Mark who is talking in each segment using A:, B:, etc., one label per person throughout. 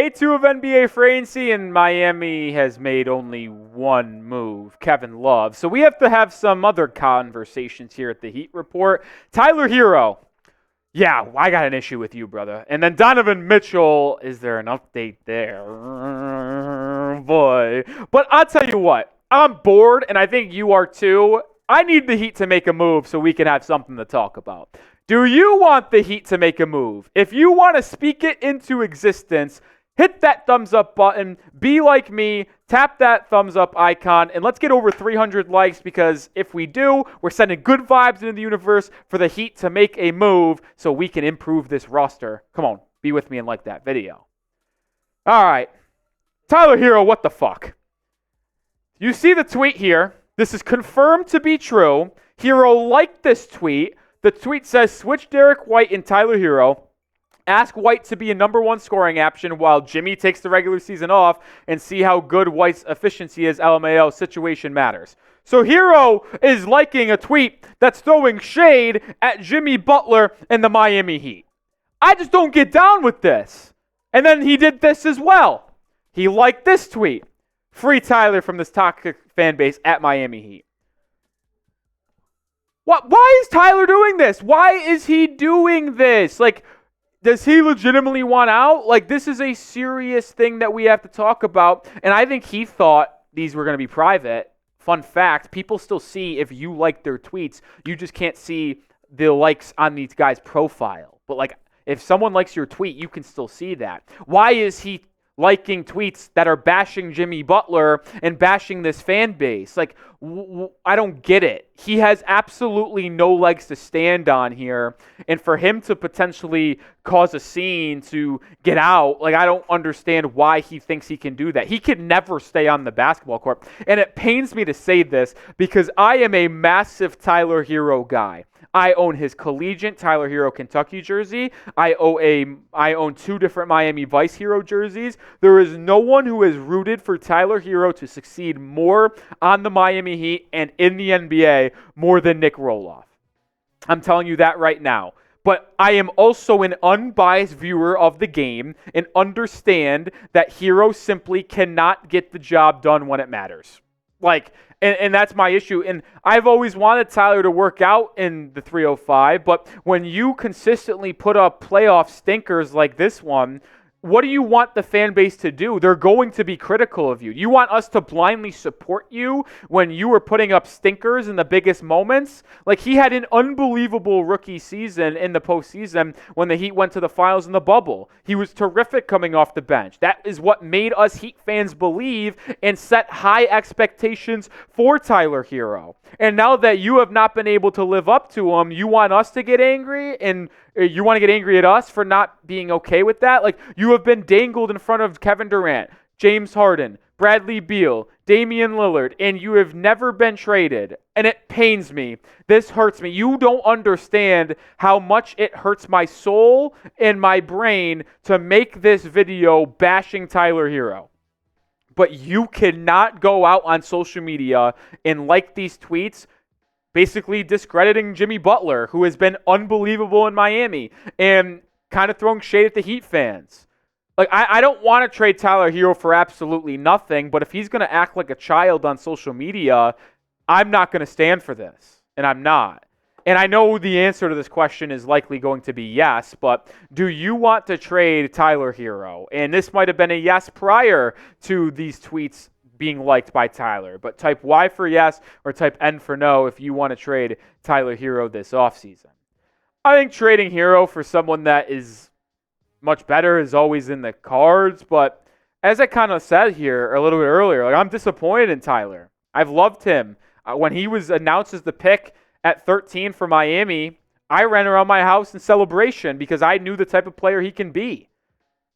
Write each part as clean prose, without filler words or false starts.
A: Day 2 of NBA free agency, and Miami has made only one move, Kevin Love. So we have to have some other conversations here at the Heat Report. Tyler Herro. Yeah, I got an issue with you, brother. And then Donovan Mitchell, is there an update there? Boy. But I'll tell you what, I'm bored, and I think you are too. I need the Heat to make a move so we can have something to talk about. Do you want the Heat to make a move? If you want to speak it into existence, hit that thumbs up button, be like me, tap that thumbs up icon, and let's get over 300 likes, because if we do, we're sending good vibes into the universe for the Heat to make a move so we can improve this roster. Come on, be with me and like that video. All right. Tyler Herro, what the fuck? You see the tweet here. This is confirmed to be true. Herro liked this tweet. The tweet says, switch Derek White and Tyler Herro. Ask White to be a number one scoring option while Jimmy takes the regular season off, and see how good White's efficiency is. LMAO, situation matters. So Herro is liking a tweet that's throwing shade at Jimmy Butler and the Miami Heat. I just don't get down with this. And then he did this as well. He liked this tweet. Free Tyler from this toxic fan base at Miami Heat. Why is Tyler doing this? Why is he doing this? Like, does he legitimately want out? Like, this is a serious thing that we have to talk about. And I think he thought these were going to be private. Fun fact, people still see if you like their tweets. You just can't see the likes on these guys' profile. But, like, if someone likes your tweet, you can still see that. Why is he liking tweets that are bashing Jimmy Butler and bashing this fan base? Like, I don't get it. He has absolutely no legs to stand on here. And for him to potentially cause a scene to get out, like, I don't understand why he thinks he can do that. He can never stay on the basketball court. And it pains me to say this because I am a massive Tyler Herro guy. I own his collegiate Tyler Herro Kentucky jersey. I own two different Miami Vice Hero jerseys. There is no one who has rooted for Tyler Herro to succeed more on the Miami Heat and in the NBA more than Nick Roloff. I'm telling you that right now. But I am also an unbiased viewer of the game and understand that Herro simply cannot get the job done when it matters. Like, and that's my issue. And I've always wanted Tyler to work out in the 305, but when you consistently put up playoff stinkers like this one, what do you want the fan base to do? They're going to be critical of you. You want us to blindly support you when you were putting up stinkers in the biggest moments? Like, he had an unbelievable rookie season in the postseason when the Heat went to the finals in the bubble. He was terrific coming off the bench. That is what made us Heat fans believe and set high expectations for Tyler Herro. And now that you have not been able to live up to him, you want us to get angry, and you want to get angry at us for not being okay with that? Like, you have been dangled in front of Kevin Durant, James Harden, Bradley Beal, Damian Lillard, and you have never been traded. And it pains me. This hurts me. You don't understand how much it hurts my soul and my brain to make this video bashing Tyler Herro. But you cannot go out on social media and like these tweets basically discrediting Jimmy Butler, who has been unbelievable in Miami, and kind of throwing shade at the Heat fans. Like, I don't want to trade Tyler Herro for absolutely nothing, but if he's going to act like a child on social media, I'm not going to stand for this, and I'm not. And I know the answer to this question is likely going to be yes, but do you want to trade Tyler Herro? And this might have been a yes prior to these tweets being liked by Tyler, but type Y for yes or type N for no if you want to trade Tyler Herro this offseason. I think trading Herro for someone that is much better is always in the cards, but as I kind of said here a little bit earlier, like, I'm disappointed in Tyler. I've loved him. When he was announced as the pick at 13 for Miami, I ran around my house in celebration because I knew the type of player he can be.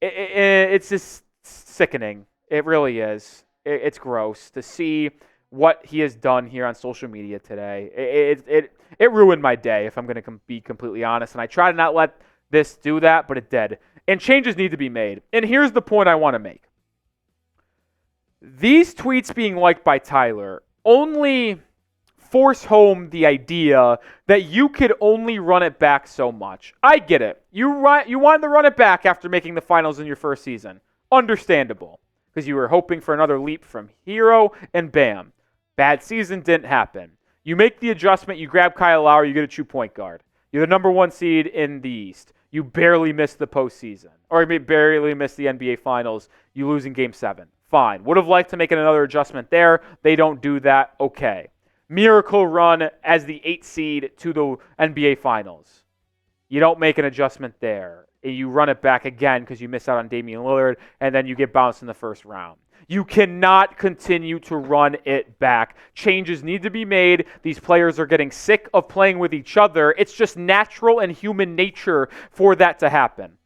A: It's just sickening. It really is. It's gross to see what he has done here on social media today. It ruined my day, if I'm going to be completely honest. And I try to not let this do that, but it did. And changes need to be made. And here's the point I want to make. These tweets being liked by Tyler only force home the idea that you could only run it back so much. I get it. You wanted to run it back after making the finals in your first season. Understandable, because you were hoping for another leap from Herro, and bam, bad season, didn't happen. You make the adjustment, you grab Kyle Lauri, you get a true point guard. You're the number 1 seed in the East. You barely missed the postseason, or you barely missed the NBA Finals. You lose in Game 7. Fine. Would have liked to make another adjustment there. They don't do that. Okay. Miracle run as the 8th seed to the NBA Finals. You don't make an adjustment there. You run it back again because you miss out on Damian Lillard, and then you get bounced in the first round. You cannot continue to run it back. Changes need to be made. These players are getting sick of playing with each other. It's just natural and human nature for that to happen.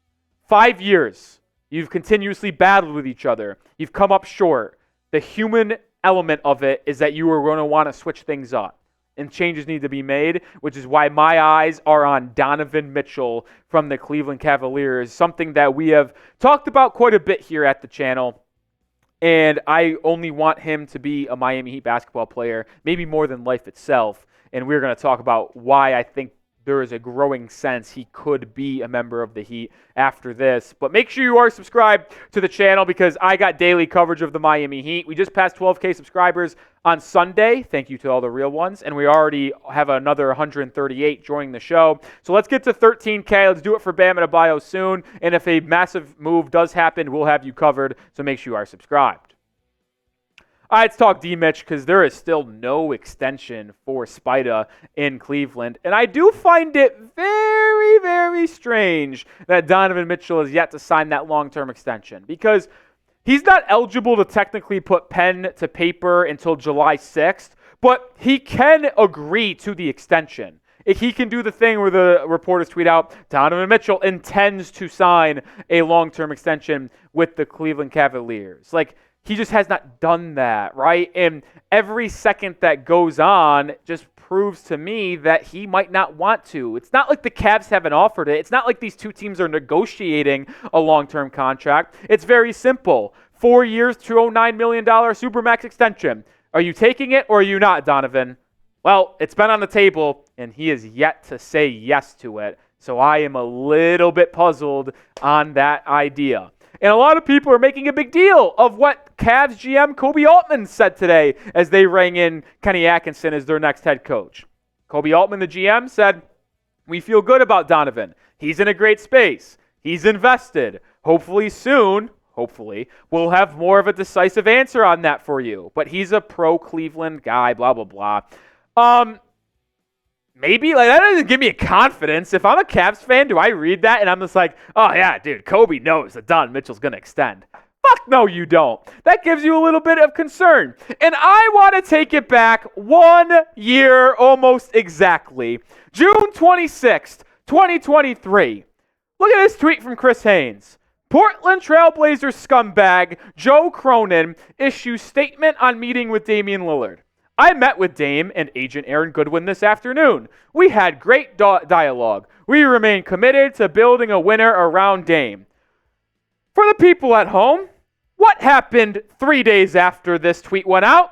A: 5 years, you've continuously battled with each other. You've come up short. The human element of it is that you are going to want to switch things up. And changes need to be made, which is why my eyes are on Donovan Mitchell from the Cleveland Cavaliers, something that we have talked about quite a bit here at the channel. And I only want him to be a Miami Heat basketball player, maybe more than life itself. And we're going to talk about why I think there is a growing sense he could be a member of the Heat after this. But make sure you are subscribed to the channel because I got daily coverage of the Miami Heat. We just passed 12K subscribers on Sunday. Thank you to all the real ones. And we already have another 138 joining the show. So let's get to 13K. Let's do it for Bam Adebayo soon. And if a massive move does happen, we'll have you covered. So make sure you are subscribed. All right, let's talk D-Mitch because there is still no extension for Spida in Cleveland. And I do find it very, very strange that Donovan Mitchell has yet to sign that long-term extension because he's not eligible to technically put pen to paper until July 6th, but he can agree to the extension. If he can do the thing where the reporters tweet out, Donovan Mitchell intends to sign a long-term extension with the Cleveland Cavaliers. He just has not done that, right? And every second that goes on just proves to me that he might not want to. It's not like the Cavs haven't offered it. It's not like these two teams are negotiating a long-term contract. It's very simple. 4 years, $209 million Supermax extension. Are you taking it or are you not, Donovan? Well, it's been on the table, and he has yet to say yes to it. So I am a little bit puzzled on that idea. And a lot of people are making a big deal of what Cavs GM Kobe Altman said today as they rang in Kenny Atkinson as their next head coach. Kobe Altman, the GM, said, "We feel good about Donovan. He's in a great space. He's invested. Hopefully soon, we'll have more of a decisive answer on that for you. But he's a pro-Cleveland guy, blah, blah, blah." Maybe, that doesn't give me a confidence. If I'm a Cavs fan, do I read that and I'm just like, oh yeah, dude, Kobe knows that Don Mitchell's going to extend. Fuck no, you don't. That gives you a little bit of concern. And I want to take it back 1 year almost exactly. June 26th, 2023. Look at this tweet from Chris Haynes. Portland Trailblazers scumbag Joe Cronin issues statement on meeting with Damian Lillard. I met with Dame and agent Aaron Goodwin this afternoon. We had great dialogue. We remain committed to building a winner around Dame. For the people at home, what happened 3 days after this tweet went out?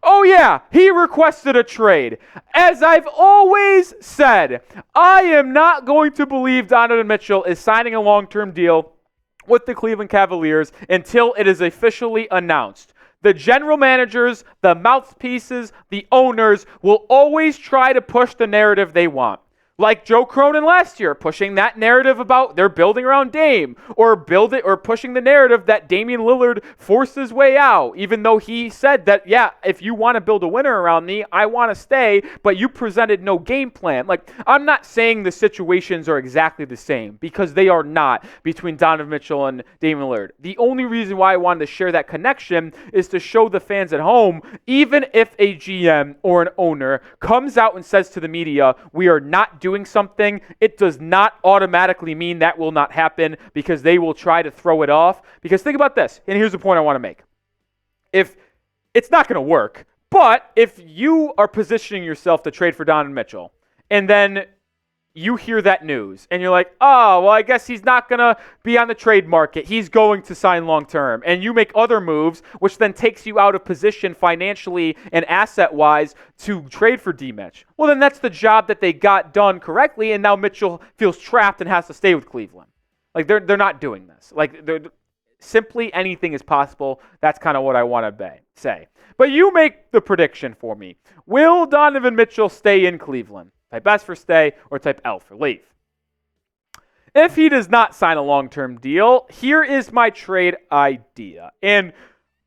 A: Oh yeah, he requested a trade. As I've always said, I am not going to believe Donovan Mitchell is signing a long-term deal with the Cleveland Cavaliers until it is officially announced. The general managers, the mouthpieces, the owners will always try to push the narrative they want. Like Joe Cronin last year, pushing that narrative about they're building around Dame, or pushing the narrative that Damian Lillard forced his way out, even though he said that, yeah, if you want to build a winner around me, I want to stay, but you presented no game plan. I'm not saying the situations are exactly the same, because they are not between Donovan Mitchell and Damian Lillard. The only reason why I wanted to share that connection is to show the fans at home, even if a GM or an owner comes out and says to the media, we are not doing something, it does not automatically mean that will not happen because they will try to throw it off. Because think about this, and here's the point I want to make. If it's not going to work, but if you are positioning yourself to trade for Donovan Mitchell, and then you hear that news, and you're like, oh, well, I guess he's not going to be on the trade market. He's going to sign long-term. And you make other moves, which then takes you out of position financially and asset-wise to trade for D-Mitch. Well, then that's the job that they got done correctly, and now Mitchell feels trapped and has to stay with Cleveland. They're not doing this. Simply anything is possible. That's kind of what I want to say. But you make the prediction for me. Will Donovan Mitchell stay in Cleveland? Type S for stay or type L for leave. If he does not sign a long-term deal, here is my trade idea. And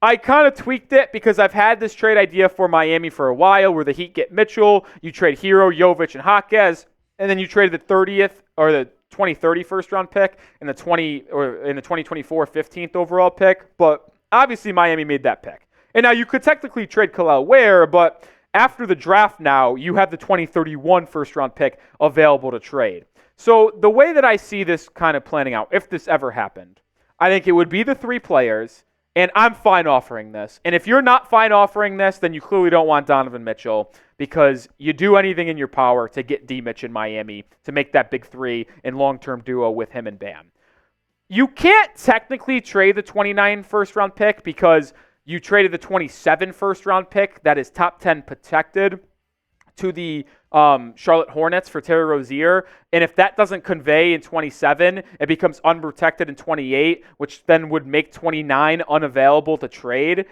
A: I kind of tweaked it because I've had this trade idea for Miami for a while where the Heat get Mitchell, you trade Herro, Jovic, and Jaquez, and then you trade the 30th or the 2030 first-round pick and the 2024 15th overall pick. But obviously Miami made that pick. And now you could technically trade Kel'el Ware, but after the draft now, you have the 2031 first-round pick available to trade. So the way that I see this kind of planning out, if this ever happened, I think it would be the 3 players, and I'm fine offering this. And if you're not fine offering this, then you clearly don't want Donovan Mitchell because you do anything in your power to get D-Mitch in Miami to make that big 3 and long-term duo with him and Bam. You can't technically trade the 29 first-round pick because you traded the 27 first-round pick that is top 10 protected to the Charlotte Hornets for Terry Rozier. And if that doesn't convey in 27, it becomes unprotected in 28, which then would make 29 unavailable to trade.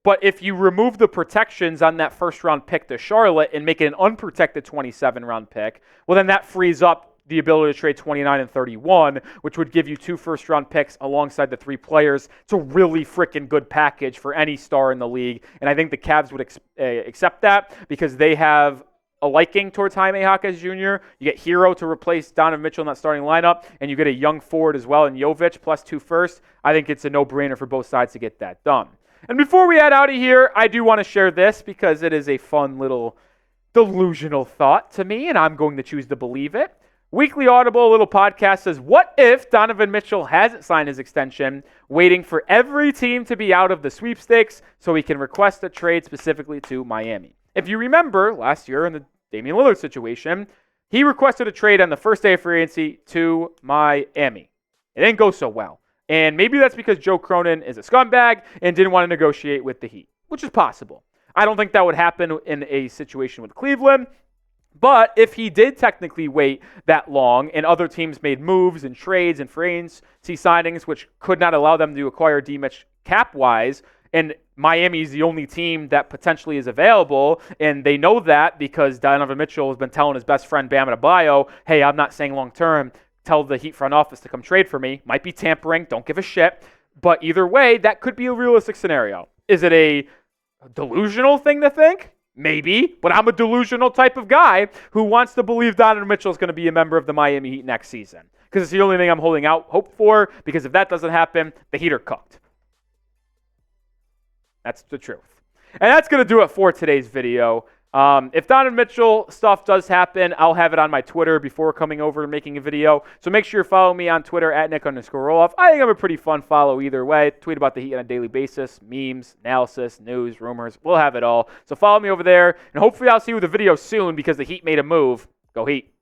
A: But if you remove the protections on that first-round pick to Charlotte and make it an unprotected 27-round pick, well, then that frees up the ability to trade 29 and 31, which would give you 2 first-round picks alongside the 3 players. It's a really freaking good package for any star in the league. And I think the Cavs would accept that because they have a liking towards Jaime Jaquez Jr. You get Herro to replace Donovan Mitchell in that starting lineup, and you get a young forward as well in Jovic plus 2 firsts. I think it's a no-brainer for both sides to get that done. And before we head out of here, I do want to share this because it is a fun little delusional thought to me, and I'm going to choose to believe it. Weekly Audible, a little podcast says, what if Donovan Mitchell hasn't signed his extension, waiting for every team to be out of the sweepstakes so he can request a trade specifically to Miami? If you remember last year in the Damian Lillard situation, he requested a trade on the first day of free agency to Miami. It didn't go so well. And maybe that's because Joe Cronin is a scumbag and didn't want to negotiate with the Heat, which is possible. I don't think that would happen in a situation with Cleveland. But if he did technically wait that long and other teams made moves and trades and free agency signings, which could not allow them to acquire D-Mitch cap-wise, and Miami is the only team that potentially is available, and they know that because Donovan Mitchell has been telling his best friend Bam Adebayo, hey, I'm not saying long-term, tell the Heat front office to come trade for me. Might be tampering, don't give a shit. But either way, that could be a realistic scenario. Is it a delusional thing to think? Maybe, but I'm a delusional type of guy who wants to believe Donovan Mitchell is going to be a member of the Miami Heat next season. Because it's the only thing I'm holding out hope for, because if that doesn't happen, the Heat are cooked. That's the truth. And that's going to do it for today's video. If Donovan Mitchell stuff does happen, I'll have it on my Twitter before coming over and making a video. So make sure you follow me on Twitter at Nick_Roloff. I think I'm a pretty fun follow either way. Tweet about the Heat on a daily basis, memes, analysis, news, rumors. We'll have it all. So follow me over there, and hopefully I'll see you with a video soon because the Heat made a move. Go Heat.